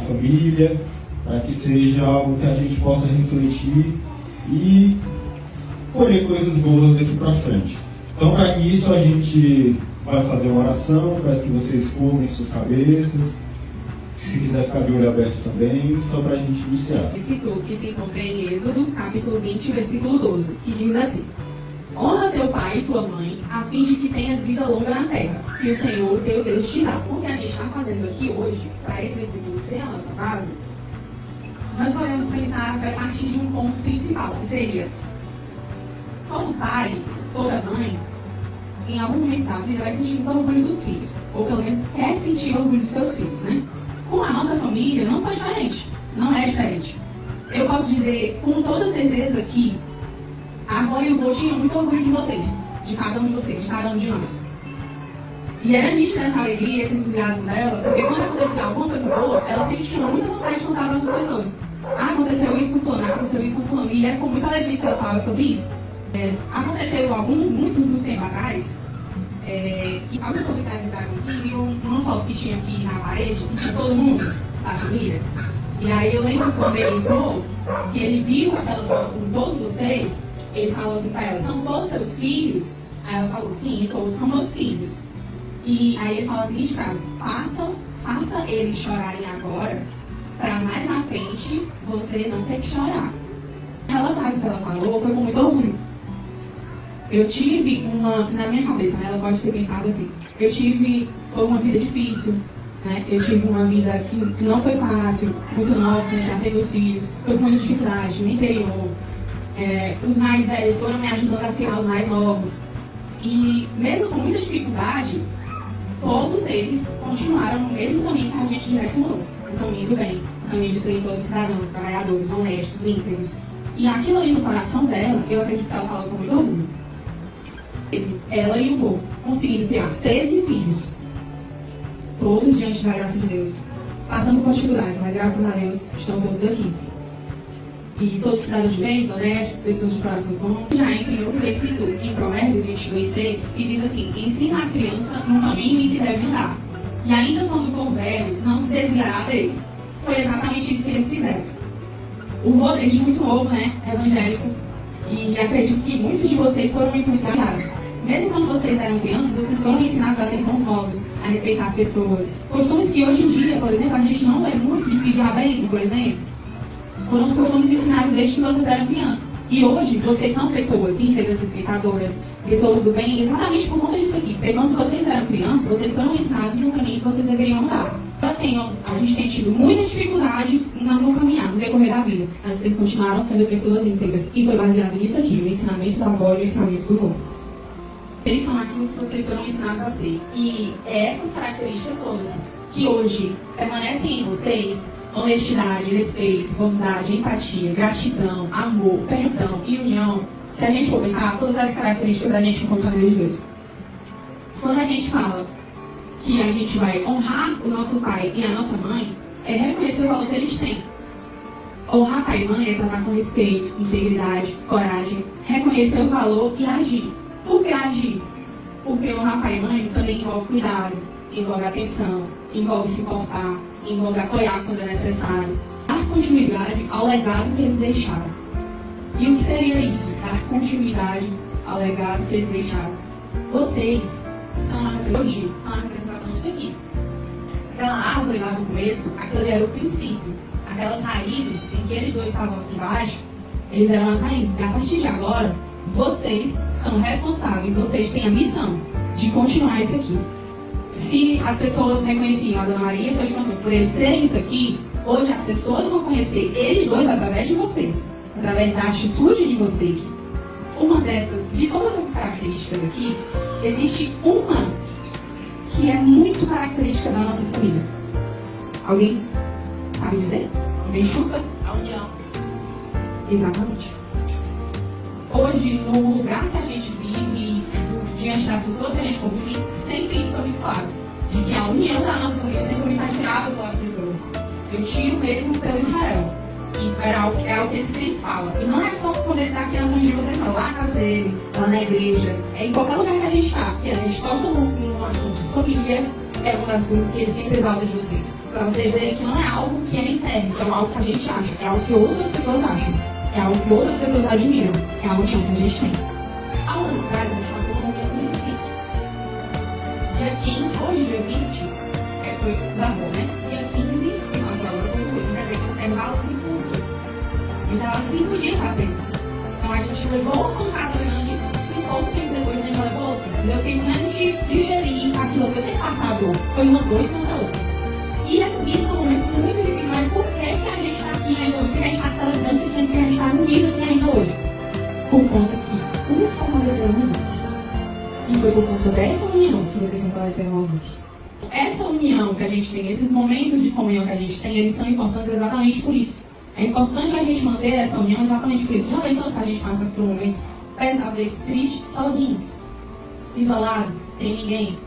família, para que seja algo que a gente possa refletir e colher coisas boas daqui para frente. Então, para isso, a gente vai fazer uma oração, peço que vocês curvem suas cabeças, se quiser ficar de olho aberto também, só para a gente iniciar. Versículo que se encontra em Êxodo, capítulo 20, versículo 12, que diz assim: honra teu pai e tua mãe, a fim de que tenhas vida longa na terra, que o Senhor teu Deus te dá. O que a gente está fazendo aqui hoje, para esse versículo ser a nossa base, nós podemos pensar a partir de um ponto principal, que seria: todo pai, toda mãe, em algum momento da vida vai sentir muito orgulho dos filhos, ou pelo menos quer sentir orgulho dos seus filhos, né? Com a nossa família não foi diferente, não é diferente. Eu posso dizer com toda certeza que a avó e o avô tinham muito orgulho de vocês, de cada um de vocês, de cada um de nós. E era nítida essa alegria, esse entusiasmo dela, porque quando acontecia alguma coisa boa, ela sempre tinha muita vontade de contar para outras pessoas. Ah, aconteceu isso com fulano, aconteceu isso com fulano, e era com muita alegria que ela falava sobre isso. Aconteceu muito tempo atrás, que alguns policiais entraram aqui e uma foto que tinha aqui na parede, que tinha todo mundo da família. E aí eu lembro quando ele entrou, que ele viu aquela foto com todos vocês, ele falou assim para ela: são todos seus filhos? Aí ela falou: sim, todos são meus filhos. E aí ele falou a seguinte frase: faça eles chorarem agora, para mais na frente você não ter que chorar. Aquela frase que ela falou foi com muito orgulho. Eu tive na minha cabeça, né, ela pode ter pensado assim, foi uma vida difícil, né, eu tive uma vida que não foi fácil, muito nova, comecei a ter meus filhos, foi com muita dificuldade, no interior, os mais velhos foram me ajudando a criar os mais novos, e mesmo com muita dificuldade, todos eles continuaram no mesmo caminho que a gente direcionou, o caminho do bem, o caminho de serem todos cidadãos, trabalhadores, honestos, íntegros. E aquilo ali no coração dela, eu acredito que ela falou com muito orgulho. Ela e o vô conseguiram criar 13 filhos, todos diante da graça de Deus, passando por dificuldades, mas graças a Deus estão todos aqui. E todos cidadãos de bens, honestos, pessoas de corações bons. Já entra em outro versículo, em Provérbios 22:6, que diz assim: ensina a criança no caminho em que deve andar, e ainda quando for velho, não se desviará dele. Foi exatamente isso que eles fizeram. O vô, desde muito novo, né, evangélico, e acredito que muitos de vocês foram influenciados. Mesmo quando vocês eram crianças, vocês foram ensinados a ter bons modos, a respeitar as pessoas. Costumes que hoje em dia, por exemplo, a gente não vê muito, de pedir a benção, por exemplo. Foram costumes ensinados desde que vocês eram crianças. E hoje, vocês são pessoas íntegras, respeitadoras, pessoas do bem, exatamente por conta disso aqui. Porque quando vocês eram crianças, vocês foram ensinados no caminho que vocês deveriam andar. A gente tem tido muita dificuldade no caminhar, no decorrer da vida. Mas vocês continuaram sendo pessoas íntegras. E foi baseado nisso aqui, no ensinamento da avó e no ensinamento do vô. Eles são aquilo que vocês foram ensinados a ser. E essas características todas que hoje permanecem em vocês: honestidade, respeito, bondade, empatia, gratidão, amor, perdão e união. Se a gente for pensar, todas as características a gente encontra neles dois. Quando a gente fala que a gente vai honrar o nosso pai e a nossa mãe, é reconhecer o valor que eles têm. Honrar pai e mãe é tratar com respeito, integridade, coragem, reconhecer o valor e agir. Por que agir? Porque honrar pai e mãe também envolve cuidado, envolve atenção, envolve se importar, envolve apoiar quando é necessário. Dar continuidade ao legado que eles deixaram. E o que seria isso? Dar continuidade ao legado que eles deixaram. Vocês são a hoje, são a representação disso aqui. Aquela árvore lá no começo, aquele era o princípio. Aquelas raízes em que eles dois estavam aqui embaixo, eles eram as raízes. E a partir de agora, vocês são responsáveis, vocês têm a missão de continuar isso aqui. Se as pessoas reconheciam a Dona Maria e seu João por eles serem isso aqui, hoje as pessoas vão conhecer eles dois através de vocês, através da atitude de vocês. Uma dessas, de todas as características aqui, existe uma que é muito característica da nossa família. Alguém sabe dizer? Alguém chuta? A união. Exatamente. Hoje, no lugar que a gente vive, diante das pessoas que a gente convive, sempre isso é muito claro. De que a união da nossa família sempre está tirada pelas pessoas. Eu tiro mesmo pelo Israel. E é algo que ele sempre fala. E não é só quando ele está aqui na frente de vocês, não. Lá na casa dele, lá na igreja, em qualquer lugar que a gente está. Porque a gente toca num assunto família, é uma das coisas que ele sempre exalta de vocês. Para vocês verem que não é algo que é interno, que é algo que a gente acha, é algo que outras pessoas acham, é algo que outras pessoas admiram, é a união que a gente tem. Há um ano atrás, a gente passou por um momento muito difícil. Dia 15, hoje, dia 20, foi da rua, né? Dia 15, nossa, agora foi muito, quer dizer, foi um intervalo de culto. Então, 5 dias apenas. Então, a gente levou uma pancada grande e pouco tempo depois a gente levou outra. Deu tempo nem de digerir aquilo que eu tenho passado. Foi uma dor em cima da outra. E isso é um momento muito difícil, mas por que a gente está aqui ainda hoje? Por que a gente está celebrando isso aqui? Que a gente está unido aqui ainda hoje? Por conta que uns fortaleceram os outros. E foi por conta dessa união que vocês fortaleceram os outros. Essa união que a gente tem, esses momentos de comunhão que a gente tem, eles são importantes exatamente por isso. É importante a gente manter essa união exatamente por isso. Já pensou se a gente passa por um momento pesado, triste, sozinhos, isolados, sem ninguém?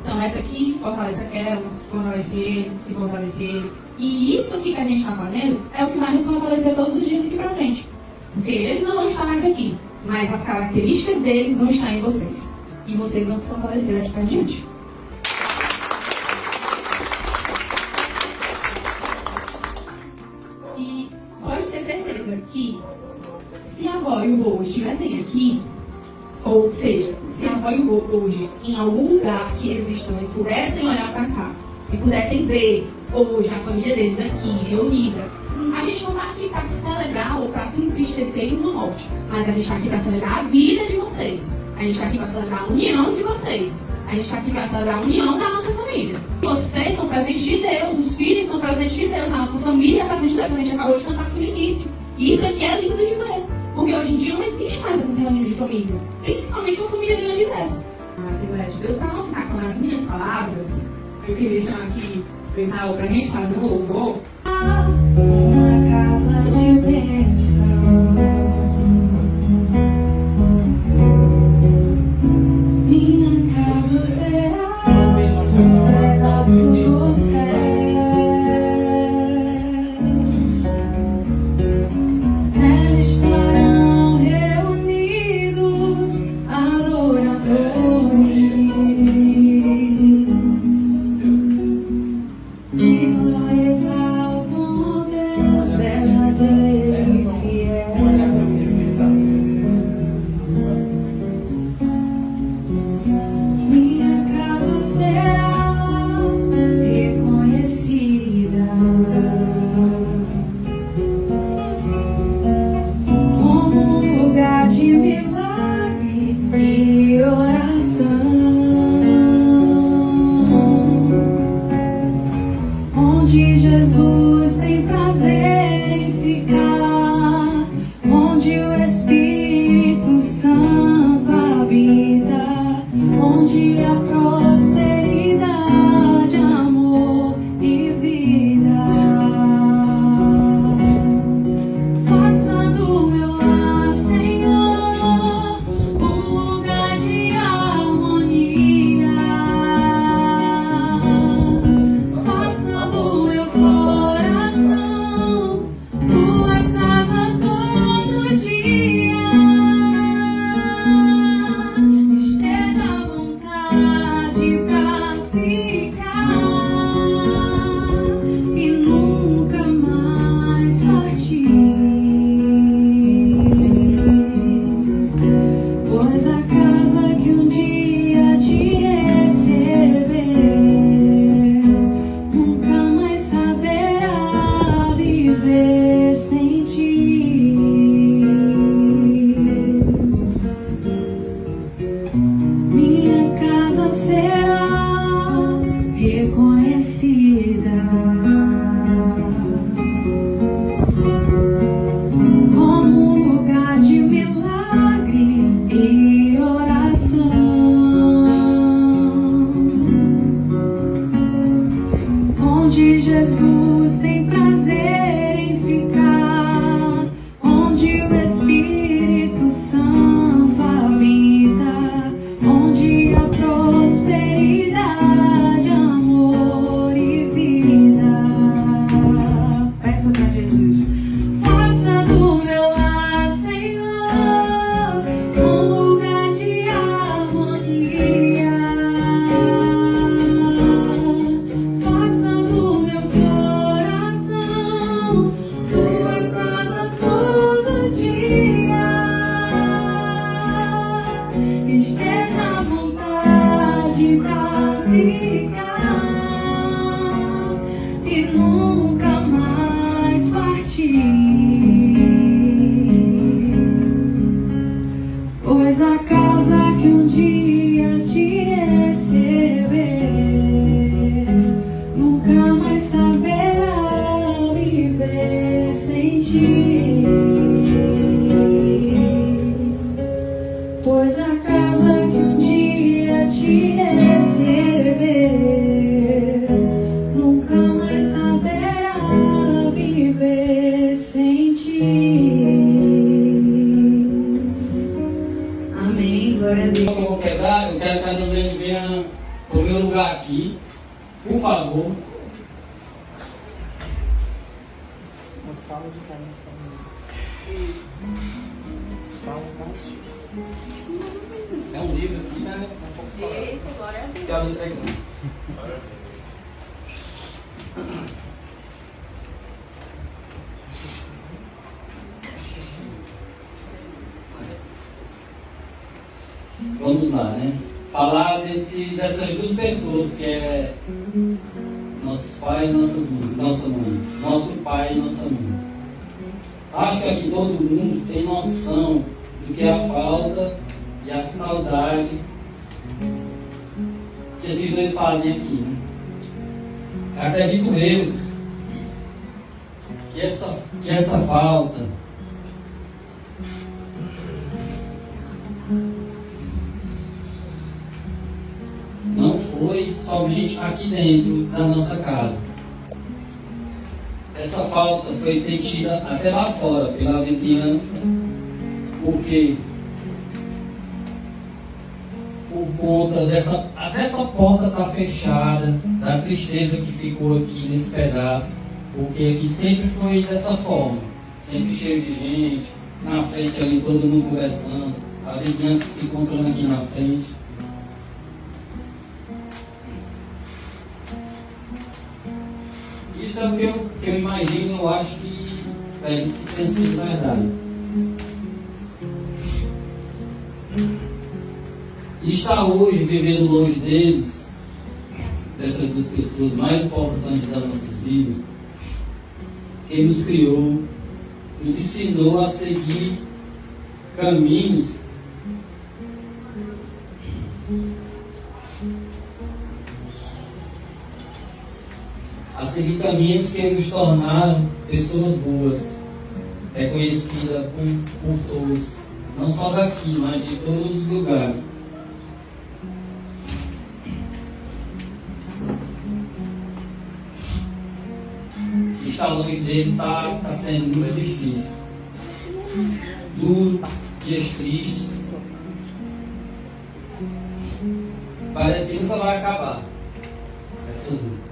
Então essa aqui fortalece aquela, fortalece ele e fortalece ele. E isso aqui que a gente está fazendo é o que vai nos fortalecer todos os dias aqui pra frente. Porque eles não vão estar mais aqui, mas as características deles vão estar em vocês. E vocês vão se fortalecer daqui pra diante. E pode ter certeza que se a avó e o vô estivessem aqui, ou seja, se a avó e o vô hoje, em algum lugar que eles estão, eles pudessem olhar para cá e pudessem ver hoje a família deles aqui, reunida, a gente não está aqui para celebrar ou para se entristecer uma morte, mas a gente está aqui para celebrar a vida de vocês. A gente está aqui para celebrar a união de vocês. A gente está aqui para celebrar a união da nossa família. Vocês são presentes de Deus, os filhos são presentes de Deus, a nossa família é presente de Deus. A gente acabou de cantar aqui no início. E isso aqui é lindo de ver. Porque hoje em dia não existe mais essas reuniões de família. Principalmente uma família grande dessa. A Assembleia de Deus, para não ficar só nas minhas palavras, eu queria chamar aqui o Israel para a gente fazer um louvor. Uma casa de bênção. Minha casa será um pedaço do céu. Nela estarão reunidos adoradores que só exaltam o Deus verdadeiro e fiel. Minha casa será reconhecida como um lugar de milagre e oração, onde Jesus tem prazer em ficar, onde o Espírito Santo habita, onde há prosperidade, amor e vida. Faça do meu lar, Senhor, um lugar de harmonia. Faça do meu coração tua casa todo dia. Esteja à vontade pra ficar e nunca mais partir. Pois a casa que um dia te receber nunca mais saberá viver sem ti. Minha casa será reconhecida como um lugar de milagre e oração, onde Jesus tem prazer em ficar, onde o Espírito Santo habita, onde nunca mais partir, pois a casa que um dia te receber nunca mais saberá viver sem ti, pois a casa que um dia te receber nunca mais saberá viver sem ti. Amém, glória a Deus. Eu vou quebrar, eu quero que a Deus venha pro meu lugar aqui, por favor. Uma salva de palmas para mim. Palmas, não? É um livro aqui, né? Eita, glória a Deus. Que ela entrega. Vamos lá, né? Falar dessas duas pessoas, que é nossos pais e nossa mãe. Nosso pai e nossa mãe. Acho que aqui todo mundo tem noção do que é a falta e a saudade que esses dois fazem aqui, né? Acredito eu que essa falta não foi somente aqui dentro da nossa casa. Essa falta foi sentida até lá fora, pela vizinhança, porque por conta até essa porta estar fechada, da tristeza que ficou aqui nesse pedaço, porque aqui sempre foi dessa forma, sempre cheio de gente, na frente ali todo mundo conversando, a vizinhança se encontrando aqui na frente. Isso é o que eu imagino, eu acho que tem sido verdade. E estar hoje vivendo longe deles, dessas duas pessoas mais importantes das nossas vidas, quem nos criou, nos ensinou a seguir caminhos que nos tornaram pessoas boas, reconhecidas por todos, não só daqui, mas de todos os lugares. Estar longe deles está sendo muito difícil, duro, dias tristes, parece que nunca vai acabar essa luta.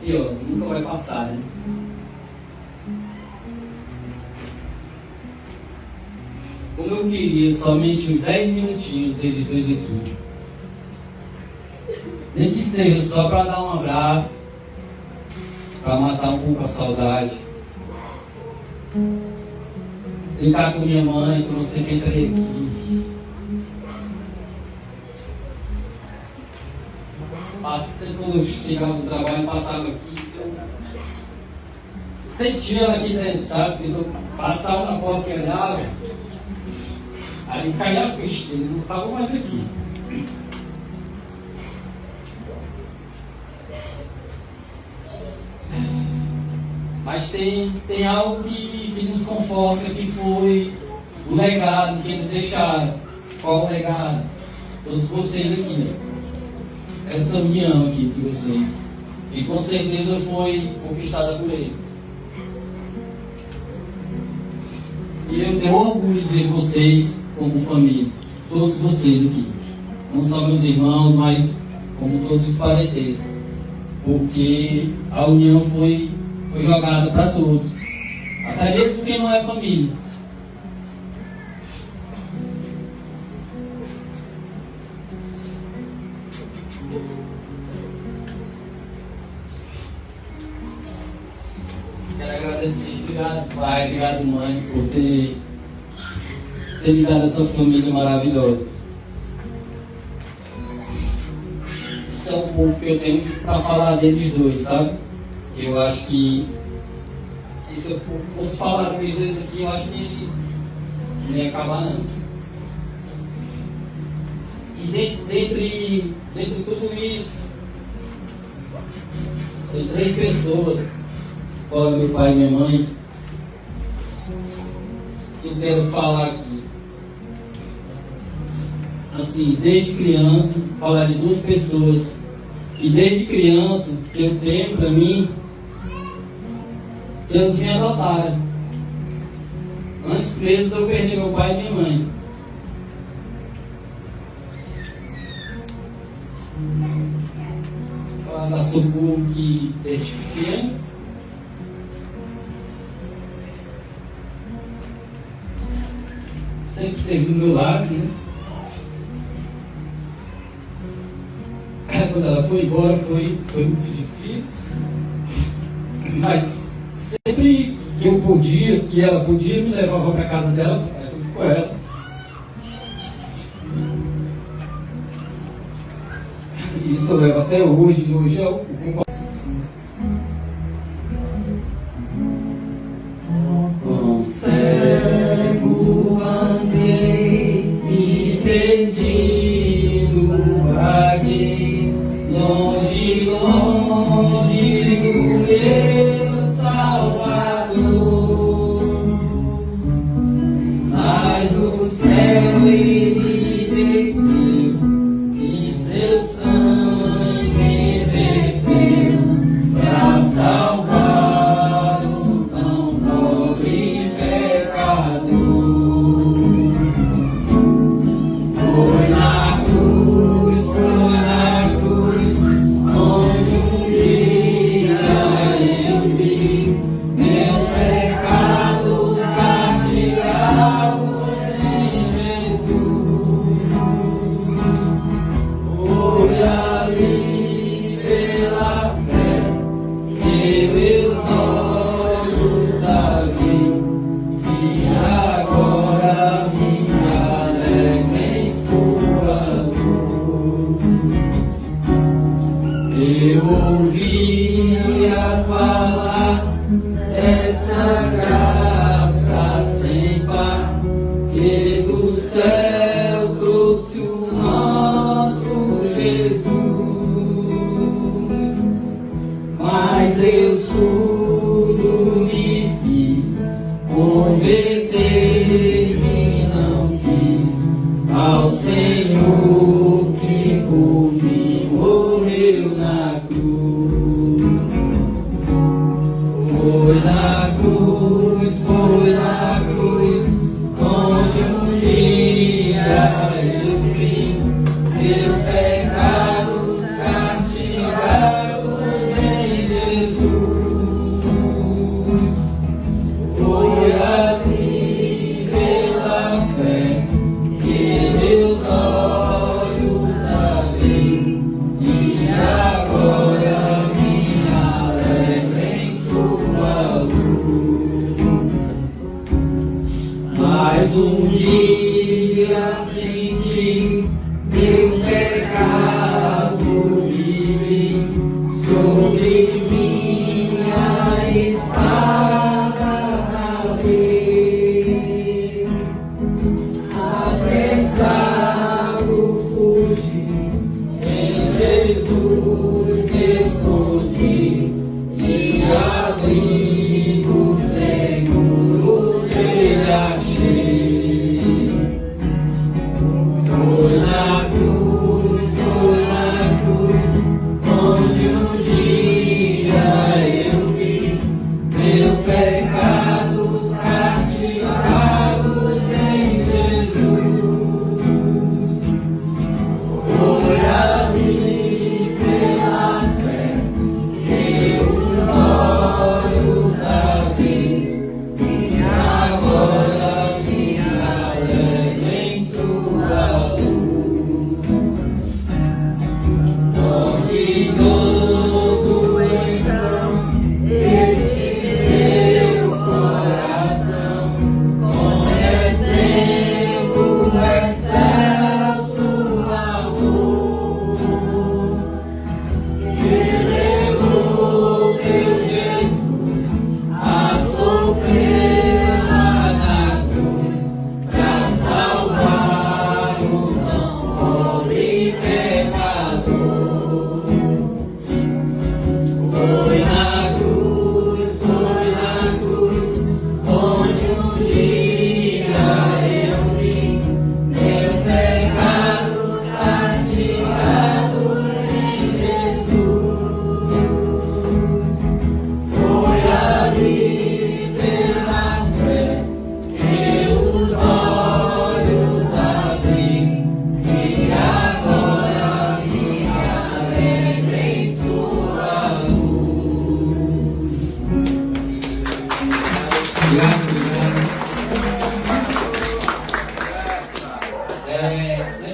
E ó, nunca vai passar, né? Como eu queria somente uns 10 minutinhos deles dois aqui, nem que seja só para dar um abraço, para matar um pouco a saudade, brincar com minha mãe, que eu sempre entrei aqui. Sempre quando eu chegava do trabalho, passava aqui, eu sentia ela aqui dentro, sabe? Quando eu passava na porta que olhava, aí caía a ficha, ele não estava mais aqui. Mas tem algo que nos conforta, que foi o legado que eles deixaram. Qual o legado? Todos vocês aqui, né? Essa união aqui de vocês, e com certeza foi conquistada por eles. E eu tenho orgulho de ver vocês como família, todos vocês aqui, não só meus irmãos, mas como todos os parentescos, porque a união foi jogada para todos, até mesmo quem não é família. Quero agradecer, obrigado pai, obrigado mãe, por ter me dado essa família maravilhosa. isso é um pouco que eu tenho para falar deles dois, sabe? Eu acho que se eu fosse falar deles dois aqui, eu acho que não ia acabar não. E dentre tudo isso, tem 3 pessoas, fora meu pai e minha mãe, que eu quero falar aqui. Assim, desde criança, falar de 2 pessoas que desde criança eu tenho para mim, Deus me adotaram. Antes mesmo de eu perder meu pai e minha mãe. Falar da Socorro que desde pequeno. Sempre esteve do meu lado, né? Quando ela foi embora foi muito difícil, mas sempre que eu podia e ela podia, me levava para casa dela, eu fui com ela. Isso eu levo até hoje. Hoje é o com cego andei e perdido vaguei, longe, longe do meu Salvador, mas do céu ele desceu e seu sangue verteu para salvar o tão pobre pecador. Foi na cruz, onde um dia eu vi meus pecados castigados em Jesus. Foi ali pela fé que meus olhos abri, e agora me alegro em sua luz. Eu ouvia falar dessa graça sem par, que do céu trouxe o nosso Jesus. Mas eu surdo me fiz, converter e não quis ao Senhor que por mim morreu na cruz. Foi na cruz, onde um dia eu vi meus pecados castigados em Jesus. Foi ali pela fé que meus olhos abri, e agora me alegro em sua luz. Mas um dia senti meu pecado livre sobre minha espada cair. Apressado fugi, em Jesus escondi, e abrigo seguro dele achei. Foi na cruz, onde um dia eu vi meus pecados castigados em Jesus. Foi ali pela fé que os olhos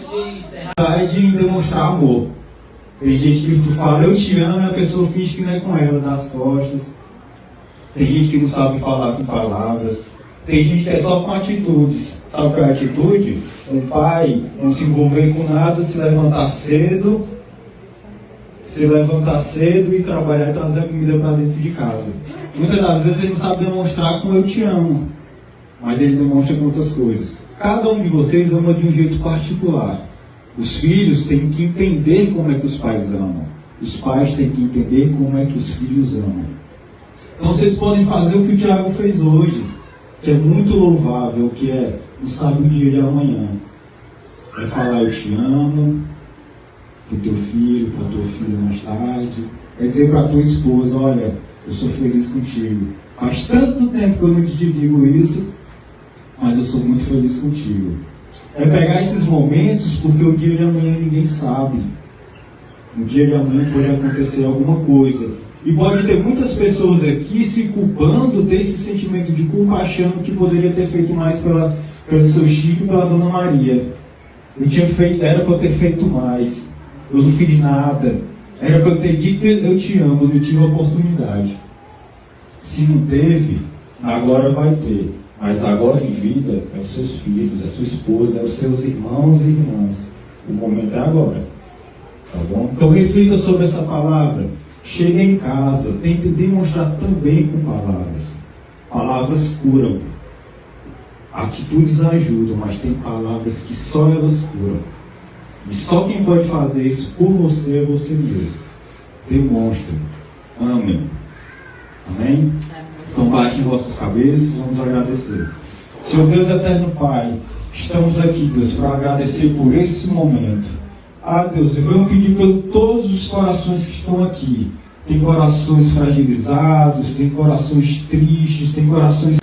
você encerrar. É de demonstrar amor. Tem gente que tu fala, eu te amo, e a pessoa finge que não é com ela, das costas. Tem gente que não sabe falar com palavras. Tem gente que é só com atitudes. Sabe qual é a atitude? Um pai não se envolver com nada, se levantar cedo e trabalhar e trazer a comida para dentro de casa. Muitas das vezes ele não sabe demonstrar como eu te amo, mas ele demonstra com outras coisas. Cada um de vocês ama de um jeito particular. Os filhos têm que entender como é que os pais amam. Os pais têm que entender como é que os filhos amam. Então vocês podem fazer o que o Tiago fez hoje, que é muito louvável, que é não sabe o dia de amanhã. É falar eu te amo para o teu filho, para a tua filha mais tarde. É dizer para a tua esposa, olha, eu sou feliz contigo. Faz tanto tempo que eu não te digo isso, mas eu sou muito feliz contigo. É pegar esses momentos, porque o dia de amanhã ninguém sabe. No dia de amanhã pode acontecer alguma coisa. E pode ter muitas pessoas aqui se culpando desse sentimento de culpa, achando que poderia ter feito mais pelo seu Chico e pela Dona Maria. Era para eu ter feito mais. Eu não fiz nada. Era para eu ter dito eu te amo, eu não tive a oportunidade. Se não teve, agora vai ter. Mas agora em vida, é os seus filhos, é a sua esposa, é os seus irmãos e irmãs. O momento é agora. Tá bom? Então reflita sobre essa palavra. Chegue em casa, tente demonstrar também com palavras. Palavras curam. Atitudes ajudam, mas tem palavras que só elas curam. E só quem pode fazer isso por você é você mesmo. Demonstre. Amém. Amém? Então baixem vossas cabeças, vamos agradecer. Senhor Deus eterno Pai, estamos aqui, Deus, para agradecer por esse momento. Ah, Deus, eu venho pedir por todos os corações que estão aqui. Tem corações fragilizados, tem corações tristes, tem corações...